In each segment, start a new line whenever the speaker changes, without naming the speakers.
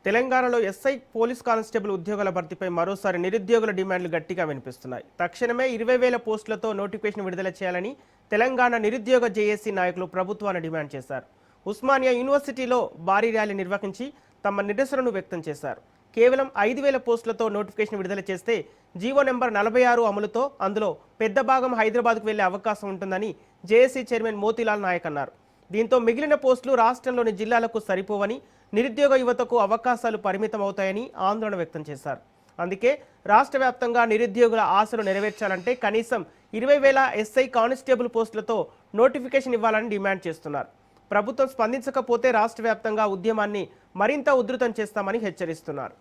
తెలంగాణలో SI police constable ఉద్యోగాల భర్తీపై మరోసారి నిరుద్యోగుల డిమాండ్లు గట్టిగా వినిపిస్తున్నాయి. తక్షణమే 20,000 పోస్టులతో నోటిఫికేషన్ విడుదల చేయాలని తెలంగాణ నిరుద్యోగ జేఏసీ నాయకులు ప్రభుత్వాన్ని డిమాండ్ చేశారు. ఉస్మానియా యూనివర్సిటీలో భారీ ర్యాలీ నిర్వహించి తమ నిరసనను వ్యక్తం చేశారు. కేవలం 5,000 పోస్టులతో నోటిఫికేషన్ విడుదల చేస్తే జీవో నెంబర్ 46 అమలుతో అందులో పెద్ద భాగం హైదరాబాద్కు వెళ్లే అవకాశం ఉంటుందని జేఏసీ చైర్మన్ మోతీలాల్ నాయక్ అన్నారు. దీంతో మిగిలిన పోస్టులు రాష్ట్రంలోని జిల్లాలకు సరిపోవని, నిరుద్యోగ యువతకు అవకాశాలు పరిమితమవుతాయని ఆందోళన వ్యక్తం చేశారు. అందుకే రాష్ట్ర వ్యాప్తంగా నిరుద్యోగుల ఆశలు నెరవేర్చాలంటే కనీసం 20,000 ఎస్ఐ కానిస్టేబుల్ పోస్టులతో నోటిఫికేషన్ ఇవ్వాలని డిమాండ్ చేస్తున్నారు. ప్రభుత్వం స్పందించకపోతే రాష్ట్ర వ్యాప్తంగా ఉద్యమాన్ని మరింత ఉధృతం చేస్తామని హెచ్చరిస్తున్నారు.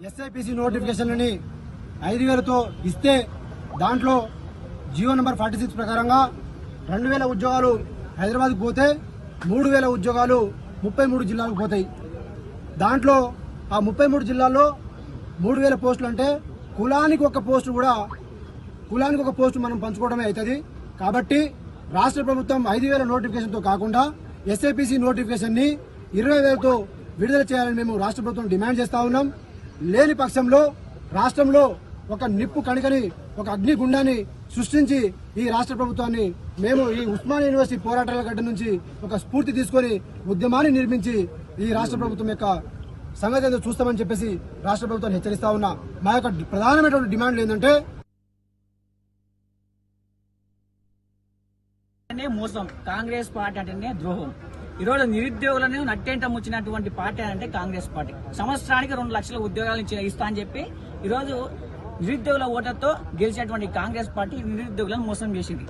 ఎస్ఐపిసి నోటిఫికేషన్ 5,000తో ఇస్తే దాంట్లో జియో నెంబర్ 46 ప్రకారంగా 2,000 ఉద్యోగాలు హైదరాబాద్కు పోతే 3,000 ఉద్యోగాలు 33 జిల్లాలకు పోతాయి. దాంట్లో ఆ 33 జిల్లాల్లో 3,000 పోస్టులు అంటే కులానికి ఒక పోస్టు మనం పంచుకోవడమే అవుతుంది. కాబట్టి రాష్ట్ర ప్రభుత్వం 5,000 నోటిఫికేషన్తో కాకుండా ఎస్ఐపిసి నోటిఫికేషన్ని 20,000తో విడుదల చేయాలని మేము రాష్ట్ర ప్రభుత్వం డిమాండ్ చేస్తా ఉన్నాం. లేని పక్షంలో రాష్ట్రంలో ఒక నిప్పు కణికని, ఒక అగ్నిగుండాన్ని సృష్టించి ఈ రాష్ట్ర ప్రభుత్వాన్ని మేము ఈ ఉస్మానియా యూనివర్సిటీ పోరాటాల గడ్డ నుంచి ఒక స్ఫూర్తి తీసుకొని ఉద్యమాన్ని నిర్మించి ఈ రాష్ట్ర ప్రభుత్వం యొక్క సంగతి ఏదో చూస్తామని చెప్పేసి రాష్ట్ర ప్రభుత్వాన్ని హెచ్చరిస్తా ఉన్నా. మా యొక్క ప్రధానమైనటువంటి డిమాండ్లు ఏంటంటే
మోసం, కాంగ్రెస్ పార్టీ అంటేనే ద్రోహం. ఈరోజు నిరుద్యోగులను నట్టేంట ముచ్చినటువంటి పార్టీ అంటే కాంగ్రెస్ పార్టీ. సంవత్సరానికి 2 లక్షల ఉద్యోగాలు ఇస్తా అని చెప్పి ఈరోజు నిరుద్యోగుల ఓటర్తో గెలిచినటువంటి కాంగ్రెస్ పార్టీ నిరుద్యోగులను మోసం చేసింది.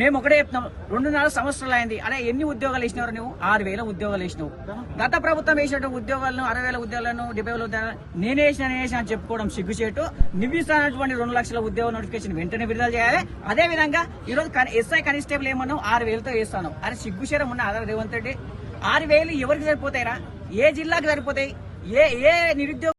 మేము ఒకటే చెప్తున్నాం, 2.5 సంవత్సరాలు అయింది. అదే ఎన్ని ఉద్యోగాలు వేసినారు? నువ్వు 6,000 ఉద్యోగాలు వేసినావు. గత ప్రభుత్వం వేసినటువంటి ఉద్యోగాలను 60,000 ఉద్యోగాలను 70,000 ఉద్యోగాలు నేనే వేసిన అని చెప్పుకోవడం సిగ్గుచేటు. నివ్విస్తున్నటువంటి 2 లక్షల ఉద్యోగ నోటిఫికేషన్ వెంటనే విడుదల చేయాలి. అదే విధంగా ఈరోజు ఎస్ఐ కానిస్టేబుల్ ఏమన్నావు 6,000తో వేస్తాను. అరే సిగ్గుచేరం ఉన్న ఆధార రేవంత్ రెడ్డి. 6,000 ఎవరికి సరిపోతాయిరా? ఏ జిల్లాకి సరిపోతాయి? ఏ నిరుద్యోగ